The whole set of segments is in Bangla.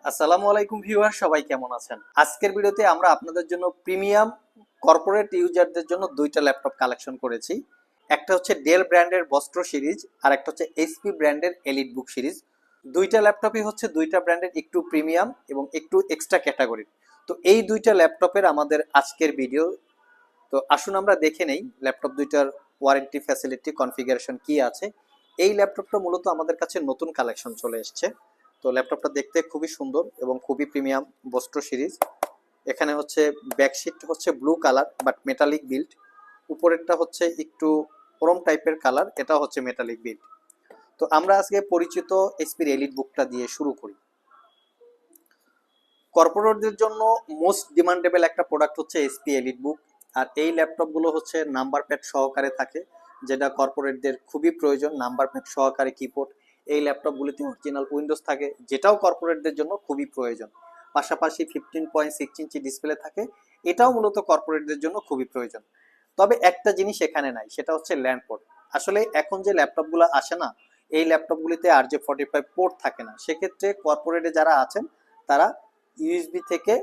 আসসালামু আলাইকুম ভিউয়ার, সবাই কেমন আছেন? আজকের ভিডিওতে আমরা আপনাদের জন্য প্রিমিয়াম কর্পোরেট ইউজারদের জন্য দুইটা ল্যাপটপ কালেকশন করেছি। একটা হচ্ছে ডেল ব্র্যান্ডের বস্ত্র সিরিজ আর একটা হচ্ছে এইচপি ব্র্যান্ডের এলিট বুক সিরিজ। দুইটা ল্যাপটপই হচ্ছে দুইটা ব্র্যান্ডের একটু প্রিমিয়াম এবং একটু এক্সট্রা ক্যাটাগরির। তো এই দুইটা ল্যাপটপের আমাদের আজকের ভিডিও। তো আসুন আমরা দেখে নেই ল্যাপটপ দুইটার ওয়ারেন্টি, ফ্যাসিলিটি, কনফিগারেশন কি আছে। এই ল্যাপটপটা মূলত আমাদের কাছে নতুন কালেকশন চলে এসছে। তো ল্যাপটপটা দেখতে খুবই সুন্দর এবং খুবই প্রিমিয়াম বস্ত্র সিরিজ। এখানে হচ্ছে ব্যাকশিট হচ্ছে blue colour but metallic build, উপরেরটা হচ্ছে একটু ক্রোম টাইপের কালার, এটা হচ্ছে মেটালিক বিল্ড। তো আমরা আজকে পরিচিত এইচপির এলিট বুকটা দিয়ে শুরু করি। কর্পোরেটদের জন্য মোস্ট ডিমান্ডেবল একটা প্রোডাক্ট হচ্ছে এইচপি এলিট বুক। আর এই ল্যাপটপগুলো হচ্ছে নাম্বার প্যাড সহকারে থাকে, যেটা কর্পোরেটদের খুবই প্রয়োজন। নাম্বার প্যাড সহকারে কিবোর্ড এই ল্যাপটপগুলিতে অরিজিনাল উইন্ডোজ থাকে, যেটাও কর্পোরেটদের জন্য খুবই প্রয়োজন। পাশাপাশি 15.6 ইঞ্চি ডিসপ্লে থাকে, এটাও মূলত কর্পোরেটদের জন্য খুবই প্রয়োজন। তবে একটা জিনিস এখানে নাই, সেটা হচ্ছে ল্যান্ড পোর্ট। আসলে এখন যে ল্যাপটপগুলো আসে না, এই ল্যাপটপগুলিতে RJ45 পোর্ট থাকে না। সেক্ষেত্রে কর্পোরেটে যারা আছেন তারা ইউএসবি থেকে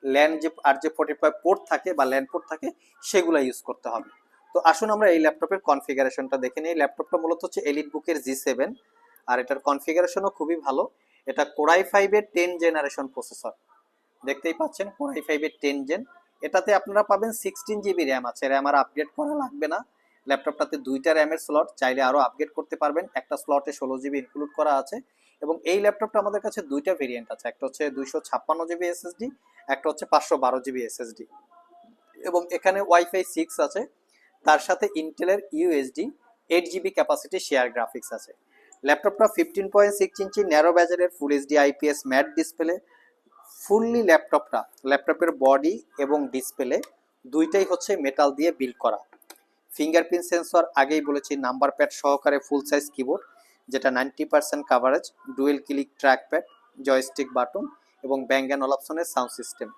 ল্যান যে RJ45 পোর্ট থাকে বা ল্যান্ড পোর্ট থাকে সেগুলো ইউজ করতে হবে। তো আসুন আমরা এই ল্যাপটপের কনফিগারেশনটা দেখে নিই। ল্যাপটপটা মূলত হচ্ছে এলিট বুকের G7 আর এটার কনফিগারেশনও খুবই ভালো। এটা Core i5 এর 10 জেনারেশন প্রসেসর, দেখতেই পাচ্ছেন Core i5 এর 10 জেন। এটাতে আপনারা পাবেন 16 GB র্যাম আছে, র্যাম আর আপগ্রেড করা লাগবে না। ল্যাপটপটাতে দুইটা র্যামের স্লট, চাইলে আরও আপগ্রেড করতে পারবেন। একটা স্লটে 16 GB ইনক্লুড করা আছে। এবং এই ল্যাপটপটা আমাদের কাছে দুইটা ভেরিয়েন্ট আছে, একটা হচ্ছে 256 GB এসএসডি, একটা হচ্ছে 512 GB এসএসডি। এবং এখানে ওয়াইফাই 6 আছে, তার সাথে ইন্টেলের UHD 8 GB capacity share graphics আছে। ল্যাপটপটা 15.6 ইঞ্চি ন্যারো ব্যাজেলের full HD IPS matte display. Fully ল্যাপটপের বডি এবং ডিসপ্লে দুইটাই হচ্ছে মেটাল দিয়ে বিল্ড করা। ফিঙ্গারপ্রিন্ট সেন্সর আগেই বলেছি, নাম্বার প্যাড সহকারে ফুল সাইজ কিবোর্ড যেটা 90% coverage, dual click trackpad, joystick button এবং ব্যাং অ্যান্ড অলাপসনের সাউন্ড সিস্টেম।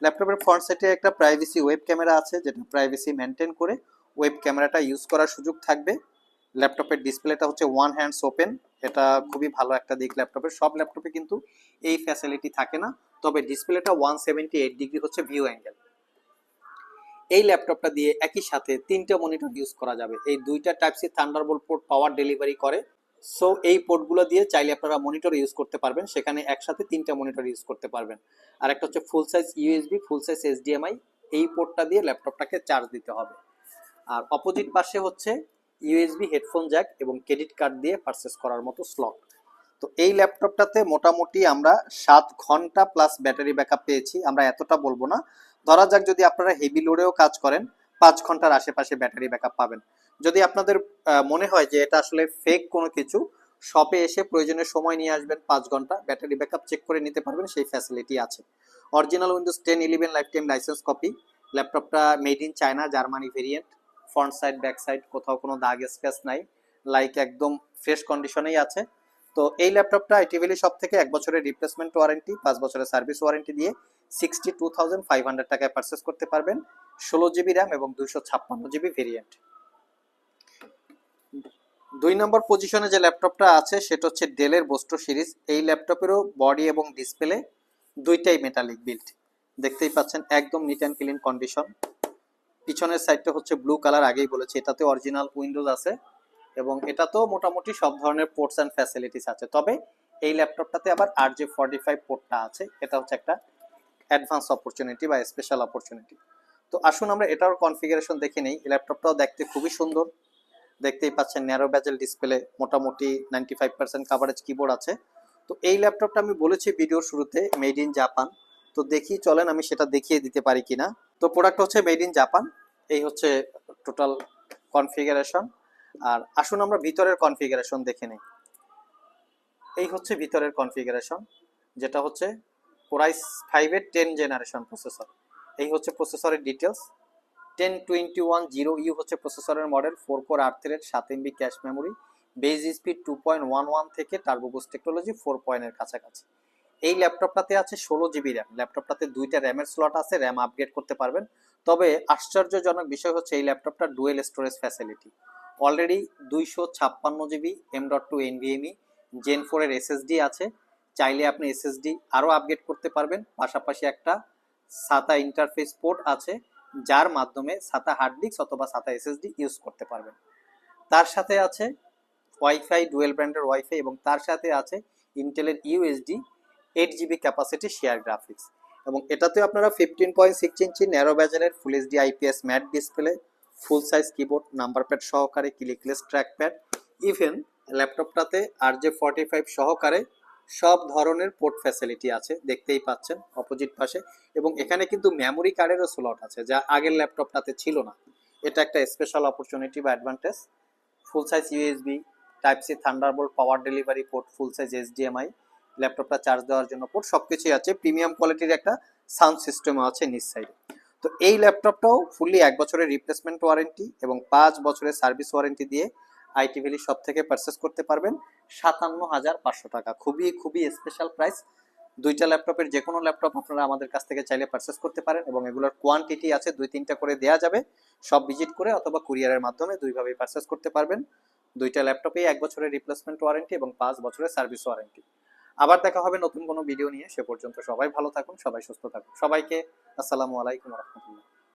ল্যাপটপের ফ্রন্ট সাইডে একটা প্রাইভেসি ওয়েব ক্যামেরা আছে, যেটা প্রাইভেসি মেনটেন করে ওয়েব ক্যামেরাটা ইউজ করার সুযোগ থাকবে। ল্যাপটপের ডিসপ্লেটা হচ্ছে ওয়ান হ্যান্ডস ওপেন, এটা খুবই ভালো একটা দিক। ল্যাপটপের সব ল্যাপটপে কিন্তু এই ফ্যাসিলিটি থাকে না, তবে ডিসপ্লেটা 178 ডিগ্রি হচ্ছে ভিউ অ্যাঙ্গেল। এই ল্যাপটপটা দিয়ে একই সাথে তিনটা মনিটর ইউজ করা যাবে। এই দুইটা type C Thunderbolt port power delivery করে। সো এই পোর্টগুলো দিয়ে চাইলে আপনারা মনিটর ইউজ করতে পারবেন, সেখানে একসাথে তিনটা মনিটর ইউজ করতে পারবেন। আর একটা হচ্ছে ফুল সাইজ ইউএসবি, ফুল সাইজ এইচডিএমআই, এই পোর্টটা দিয়ে ল্যাপটপটাকে চার্জ দিতে হবে। আর অপোজিট পাশে হচ্ছে ইউএসবি হেডফোন জ্যাক এবং ক্রেডিট কার্ড দিয়ে পারচেস করার মতো স্লট। তো এই ল্যাপটপটাতে মোটামুটি আমরা 7 ঘন্টা প্লাস ব্যাটারি ব্যাকআপ পেয়েছি। আমরা এতটা বলবো না, ধরা যাক যদি আপনারা হেভি লোডেও কাজ করেন 5 ঘন্টার আশেপাশে ব্যাটারি ব্যাকআপ পাবেন। যদি আপনাদের মনে হয় যে এটা আসলে ফেক কোনো কিছু, শপে এসে প্রয়োজনীয় সময় নিয়ে আসবেন, 5 ঘন্টা ব্যাটারি ব্যাকআপ চেক করে নিতে পারবেন, সেই ফ্যাসিলিটি আছে। Original Windows 10-11 lifetime license copy. ল্যাপটপটা made in China, Germany variant. Front side back side কোথাও কোনো দাগ স্ক্র্যাচ নাই, লাইক একদম ফ্রেশ কন্ডিশনেই আছে। তো এই ল্যাপটপটা আইটি ভ্যালি শপ থেকে 1 বছরের রিপ্লেসমেন্ট ওয়ারেন্টি, 5 বছরের সার্ভিস ওয়ারেন্টি দিয়ে 62,500 টাকায় পারচেস করতে পারবেন। 16 GB র্যাম এবং 256 GB ভেরিয়েন্ট। 2 নম্বর পজিশনে যে ল্যাপটপটা আছে সেটা হচ্ছে ডেলের বস্ত্র সিরিজ। এই ল্যাপটপেরও বডি এবং ডিসপ্লে দুইটাই মেটালিক বিল্ড, দেখতেই পাচ্ছেন একদম নিট অ্যান্ড ক্লিন কন্ডিশন। পিছনের সাইডটা হচ্ছে ব্লু কালার, আগেই বলেছি এটাতে অরিজিনাল উইন্ডোজ আছে এবং এটা তো মোটামুটি সব ধরনের পোর্টস অ্যান্ড ফ্যাসিলিটিস আছে। তবে এই ল্যাপটপটাতে আবার RJ45 পোর্টটা আছে, এটা হচ্ছে একটা অ্যাডভান্স অপরচুনিটি বা স্পেশাল অপরচুনিটি। তো আসুন আমরা এটার কনফিগারেশন দেখে নেই। এই ল্যাপটপটাও দেখতে খুবই সুন্দর, দেখতেই পাচ্ছেন ন্যারো ব্যাজেল ডিসপ্লে, মোটামুটি 95% কাভারেজ কিবোর্ড আছে। তো এই ল্যাপটপটা আমি বলেছি ভিডিওর শুরুতে মেড ইন জাপান। তো দেখি চলেন আমি সেটা দেখিয়ে দিতে পারি কিনা। তো প্রোডাক্ট হচ্ছে মেড ইন জাপান। এই হচ্ছে টোটাল কনফিগারেশন। আর আসুন আমরা ভিতরের কনফিগারেশন দেখে নিই। এই হচ্ছে ভিতরের কনফিগারেশন, যেটা হচ্ছে Core i5 এর 10 জেনারেশন প্রসেসর। এই হচ্ছে প্রসেসরের ডিটেলস। 10210U হচ্ছে প্রসেসরের model, 4 core 8 thread, 7 MB cache memory, base speed 2.11 থেকে টার্বো বুস্ট টেকনোলজি 4 এর কাছাকাছি। এই ল্যাপটপটাতে আছে 16 GB র্যাম। ল্যাপটপটাতে দুইটা র্যামের স্লট আছে, র্যাম আপগ্রেড করতে পারবেন। তবে আশ্চর্যজনক বিষয় হচ্ছে এই ল্যাপটপটা dual storage facility. Already 256 GB M.2 NVMe Gen 4 এর SSD আছে, চাইলে আপনি এসএসডি আরও আপগ্রেড করতে পারবেন। পাশাপাশি একটা সাতা ইন্টারফেস পোর্ট আছে, যার মাধ্যমে সাতা হার্ড ডিস্ক অথবা সাতা এসএসডি ইউজ করতে পারবেন। তার সাথে আছে ওয়াইফাই, ডুয়েল ব্র্যান্ডের ওয়াইফাই, এবং তার সাথে আছে ইন্টেলের UHD 8 GB capacity share graphics. এবং এটাতেও আপনারা 15.6 ইঞ্চি ন্যারো ব্যাজেলের full HD IPS matte display, full size keyboard, number pad সহকারে, ক্লিকলেস ট্র্যাকপ্যাড, ইভেন ল্যাপটপটাতে RJ45 সহকারে সব ধরনের পোর্ট ফ্যাসিলিটি আছে, দেখতেই পাচ্ছেন অপোজিট পাশে। এবং এখানে কিন্তু মেমোরি কার্ডেরও স্লট আছে, যা আগের ল্যাপটপটাতে ছিল না। এটা একটা স্পেশাল অপরচুনিটি বা advantage. Full size USB, type C, Thunderbolt, power delivery port, full size HDMI, ল্যাপটপটা চার্জ দেওয়ার জন্য পোর্ট, সবকিছুই আছে। প্রিমিয়াম কোয়ালিটির একটা সাউন্ড সিস্টেমও আছে নিচ সাইডে। তো এই ল্যাপটপটাও ফুললি 1 বছরের রিপ্লেসমেন্ট ওয়ারেন্টি এবং 5 বছরের সার্ভিস ওয়ারেন্টি দিয়ে আইটি ভ্যালি শপ থেকে পারচেস করতে পারবেন 57,500 টাকা। খুবই খুবই স্পেশাল প্রাইস। দুইটা ল্যাপটপের যে কোনো ল্যাপটপ আপনারা আমাদের কাছ থেকে চাইলে পারচেস করতে পারেন, এবং এগুলোর কোয়ান্টিটি আছে 2-3টা করে দেওয়া যাবে, সব ভিজিট করে অথবা কুরিয়ারের মাধ্যমে দুইভাবেই পারচেস করতে পারবেন। দুইটা ল্যাপটপেই 1 বছরের রিপ্লেসমেন্ট ওয়ারেন্টি এবং 5 বছরের সার্ভিস ওয়ারেন্টি। আবার দেখা হবে নতুন কোনো ভিডিও নিয়ে। সে পর্যন্ত সবাই ভালো থাকুন, সবাই সুস্থ থাকুন। সবাইকে আসসালামু আলাইকুম রহমতুল্লাহ।